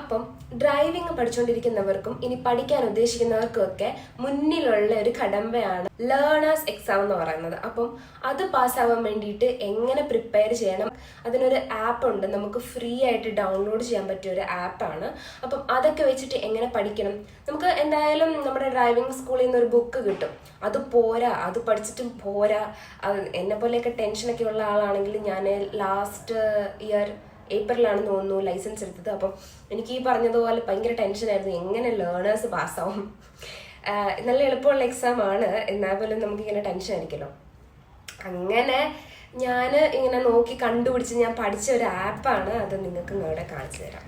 അപ്പം ഡ്രൈവിംഗ് പഠിച്ചുകൊണ്ടിരിക്കുന്നവർക്കും ഇനി പഠിക്കാൻ ഉദ്ദേശിക്കുന്നവർക്കും ഒക്കെ മുന്നിലുള്ള ഒരു കടമ്പയാണ് ലേണേഴ്സ് എക്സാം എന്ന് പറയുന്നത്. അപ്പം അത് പാസ്സാവാൻ വേണ്ടിയിട്ട് എങ്ങനെ പ്രിപ്പയർ ചെയ്യണം, അതിനൊരു ആപ്പ് ഉണ്ട്, നമുക്ക് ഫ്രീ ആയിട്ട് ഡൗൺലോഡ് ചെയ്യാൻ പറ്റിയ ഒരു ആപ്പാണ്. അപ്പം അതൊക്കെ വെച്ചിട്ട് എങ്ങനെ പഠിക്കണം, നമുക്ക് എന്തായാലും നമ്മുടെ ഡ്രൈവിംഗ് സ്കൂളിൽ നിന്ന് ഒരു ബുക്ക് കിട്ടും, അത് പോരാ, അത് പഠിച്ചിട്ടും പോരാ. എന്നെ പോലെയൊക്കെ ടെൻഷനൊക്കെ ഉള്ള ആളാണെങ്കിൽ ഞാൻ ലാസ്റ്റ് ഇയർ ഏപ്രിലാണ് തോന്നുന്നു ലൈസൻസ് എടുത്തത്. അപ്പം എനിക്ക് ഈ പറഞ്ഞതുപോലെ ഭയങ്കര ടെൻഷനായിരുന്നു, എങ്ങനെ ലേണേഴ്സ് പാസ്സാവും. നല്ല എളുപ്പമുള്ള എക്സാം ആണ്, എന്നാൽ പോലും നമുക്കിങ്ങനെ ടെൻഷൻ ആയിരിക്കുമല്ലോ. അങ്ങനെ ഞാൻ ഇങ്ങനെ നോക്കി കണ്ടുപിടിച്ച് ഞാൻ പഠിച്ച ഒരു ആപ്പാണ്, അത് നിങ്ങൾക്ക് ഇവിടെ കാണിച്ചു തരാം.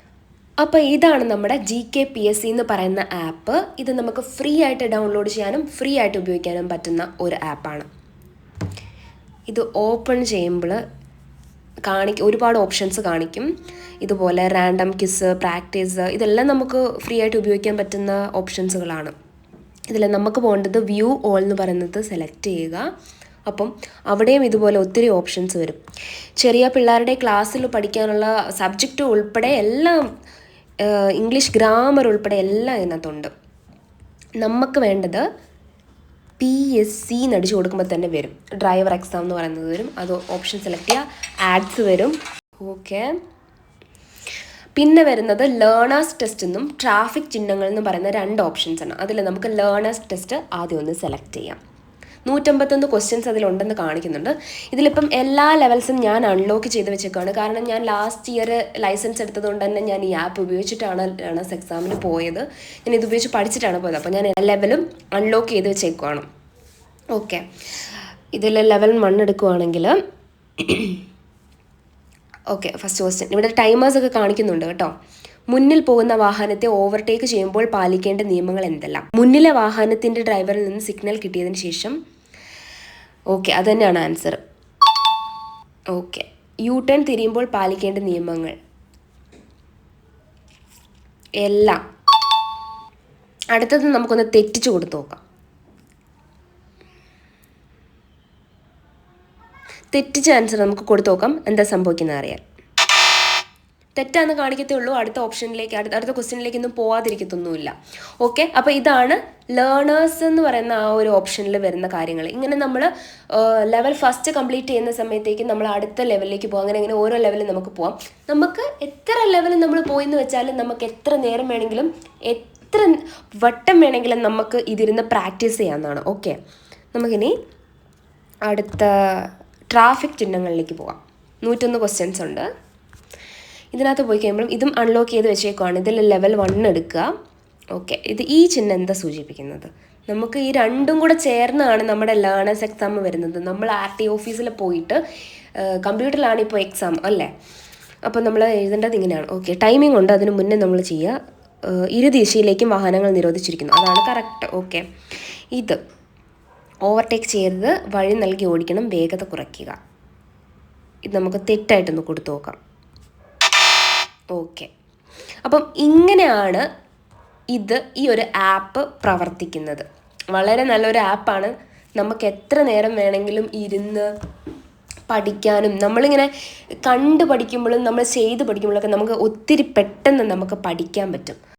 അപ്പോൾ ഇതാണ് നമ്മുടെ GKPSC എന്ന് പറയുന്ന ആപ്പ്. ഇത് നമുക്ക് ഫ്രീ ആയിട്ട് ഡൗൺലോഡ് ചെയ്യാനും ഫ്രീ ആയിട്ട് ഉപയോഗിക്കാനും പറ്റുന്ന ഒരു ആപ്പാണ്. ഇത് ഓപ്പൺ ചെയ്യുമ്പോൾ ഒരുപാട് ഓപ്ഷൻസ് കാണിക്കും. ഇതുപോലെ റാൻഡം ക്വിസ്, പ്രാക്ടീസ്, ഇതെല്ലാം നമുക്ക് ഫ്രീ ആയിട്ട് ഉപയോഗിക്കാൻ പറ്റുന്ന ഓപ്ഷൻസുകളാണ്. ഇതിൽ നമുക്ക് പോകേണ്ടത് വ്യൂ ഓൾ എന്ന് പറയുന്നത് സെലക്ട് ചെയ്യുക. അപ്പം അവിടെയും ഇതുപോലെ ഒത്തിരി ഓപ്ഷൻസ് വരും. ചെറിയ പിള്ളേരുടെ ക്ലാസ്സിൽ പഠിക്കാനുള്ള സബ്ജക്റ്റ് ഉൾപ്പെടെ എല്ലാം, ഇംഗ്ലീഷ് ഗ്രാമർ ഉൾപ്പെടെ എല്ലാം ഇതിനകത്തുണ്ട്. നമുക്ക് വേണ്ടത് PSC എന്നടിച്ച് കൊടുക്കുമ്പോൾ തന്നെ വരും, ഡ്രൈവർ എക്സാം എന്ന് പറയുന്നത് വരും. അത് ഓപ്ഷൻ സെലക്ട് ചെയ്യുക, ആഡ്സ് വരും. ഓക്കെ, പിന്നെ വരുന്നത് ലേണേഴ്സ് ടെസ്റ്റ് എന്നും ട്രാഫിക് ചിഹ്നങ്ങൾ എന്നും പറയുന്ന 2 ഓപ്ഷൻസ് ആണ്. അതിൽ നമുക്ക് ലേണേഴ്സ് ടെസ്റ്റ് ആദ്യം ഒന്ന് സെലക്ട് ചെയ്യാം. 151 ക്വസ്റ്റ്യൻസ് അതിലുണ്ടെന്ന് കാണിക്കുന്നുണ്ട്. ഇതിലിപ്പം എല്ലാ ലെവൽസും ഞാൻ അൺലോക്ക് ചെയ്ത് വെച്ചേക്കാണ്. കാരണം ഞാൻ ലാസ്റ്റ് ഇയർ ലൈസൻസ് എടുത്തതുകൊണ്ട് തന്നെ ഞാൻ ഈ ആപ്പ് ഉപയോഗിച്ചിട്ടാണ് ലേണേഴ്സ് എക്സാമിന് പോയത്. ഞാൻ ഇത് ഉപയോഗിച്ച് പഠിച്ചിട്ടാണ് പോയത്. അപ്പോൾ ഞാൻ ലെവലും അൺലോക്ക് ചെയ്ത് വെച്ചേക്കുവാണ്. ഓക്കെ, ഇതിൽ ലെവൽ 1 എടുക്കുവാണെങ്കിൽ ഓക്കെ, ഫസ്റ്റ് ക്വസ്റ്റ്യൻ ഇവിടെ ടൈമേഴ്സൊക്കെ കാണിക്കുന്നുണ്ട് കേട്ടോ. മുന്നിൽ പോകുന്ന വാഹനത്തെ ഓവർടേക്ക് ചെയ്യുമ്പോൾ പാലിക്കേണ്ട നിയമങ്ങൾ എന്തെല്ലാം? മുന്നിലെ വാഹനത്തിൻ്റെ ഡ്രൈവറിൽ നിന്ന് സിഗ്നൽ കിട്ടിയതിന് ശേഷം, ഓക്കെ, അത് തന്നെയാണ് ആൻസർ. ഓക്കെ, യു ടേൺ തിരിയുമ്പോൾ പാലിക്കേണ്ട നിയമങ്ങൾ എല്ലാം. അടുത്തത് നമുക്കൊന്ന് തെറ്റിച്ചു കൊടുത്തു നോക്കാം. തെറ്റിച്ച ആൻസർ നമുക്ക് കൊടുത്തു നോക്കാം, എന്താ സംഭവിക്കുന്നത് അറിയാൻ. തെറ്റാന്ന് കാണിക്കത്തേ ഉള്ളൂ, അടുത്ത ഓപ്ഷനിലേക്ക് അടുത്ത ക്വസ്റ്റ്യനിലേക്കൊന്നും പോവാതിരിക്കത്തൊന്നുമില്ല. ഓക്കെ, അപ്പോൾ ഇതാണ് ലേണേഴ്സ് എന്ന് പറയുന്ന ആ ഒരു ഓപ്ഷനിൽ വരുന്ന കാര്യങ്ങൾ. ഇങ്ങനെ നമ്മൾ ലെവൽ ഫസ്റ്റ് കംപ്ലീറ്റ് ചെയ്യുന്ന സമയത്തേക്ക് നമ്മൾ അടുത്ത ലെവലിലേക്ക് പോകാം. അങ്ങനെ ഓരോ ലെവലിൽ നമുക്ക് പോകാം. നമുക്ക് എത്ര ലെവലിൽ നമ്മൾ പോയെന്ന് വെച്ചാലും നമുക്ക് എത്ര നേരം വേണമെങ്കിലും എത്ര വട്ടം വേണമെങ്കിലും നമുക്ക് ഇതിരുന്ന് പ്രാക്ടീസ് ചെയ്യാവുന്നതാണ്. ഓക്കെ, നമുക്കിനി അടുത്ത ട്രാഫിക് ചിഹ്നങ്ങളിലേക്ക് പോകാം. 101 ക്വസ്റ്റ്യൻസ് ഉണ്ട്. ഇതിനകത്ത് പോയി കഴിയുമ്പോഴും ഇതും അൺലോക്ക് ചെയ്ത് വെച്ചേക്കുവാണ്. ഇതിൽ ലെവൽ 1 എടുക്കുക. ഓക്കെ, ഈ ചിഹ്നം എന്താ സൂചിപ്പിക്കുന്നത്? നമുക്ക് ഈ രണ്ടും കൂടെ ചേർന്നാണ് നമ്മുടെ ലേണേഴ്സ് എക്സാം വരുന്നത്. നമ്മൾ RT ഓഫീസിൽ പോയിട്ട്, കമ്പ്യൂട്ടറിലാണ് ഇപ്പോൾ എക്സാം അല്ലേ, അപ്പോൾ നമ്മൾ എഴുതേണ്ടത് ഇങ്ങനെയാണ്. ഓക്കെ, ടൈമിംഗ് ഉണ്ട്, അതിന് മുന്നേ നമ്മൾ ചെയ്യുക. ഇരുദിശയിലേക്കും വാഹനങ്ങൾ നിരോധിച്ചിരിക്കുന്നു, അതാണ് കറക്റ്റ്. ഓക്കെ, ഇത് ഓവർടേക്ക് ചെയ്യരുത്, വഴി നൽകി ഓടിക്കണം, വേഗത കുറയ്ക്കുക. ഇത് നമുക്ക് തെറ്റായിട്ടൊന്ന് കൊടുത്തു നോക്കാം. ഓക്കെ, അപ്പം ഇങ്ങനെയാണ് ഈ ഒരു ആപ്പ് പ്രവർത്തിക്കുന്നത്. വളരെ നല്ലൊരു ആപ്പാണ്. നമുക്ക് എത്ര നേരം വേണമെങ്കിലും ഇരുന്ന് പഠിക്കാനും, നമ്മളിങ്ങനെ കണ്ട് പഠിക്കുമ്പോഴും നമ്മൾ ചെയ്ത് പഠിക്കുമ്പോഴൊക്കെ നമുക്ക് ഒത്തിരി പെട്ടെന്ന് നമുക്ക് പഠിക്കാൻ പറ്റും.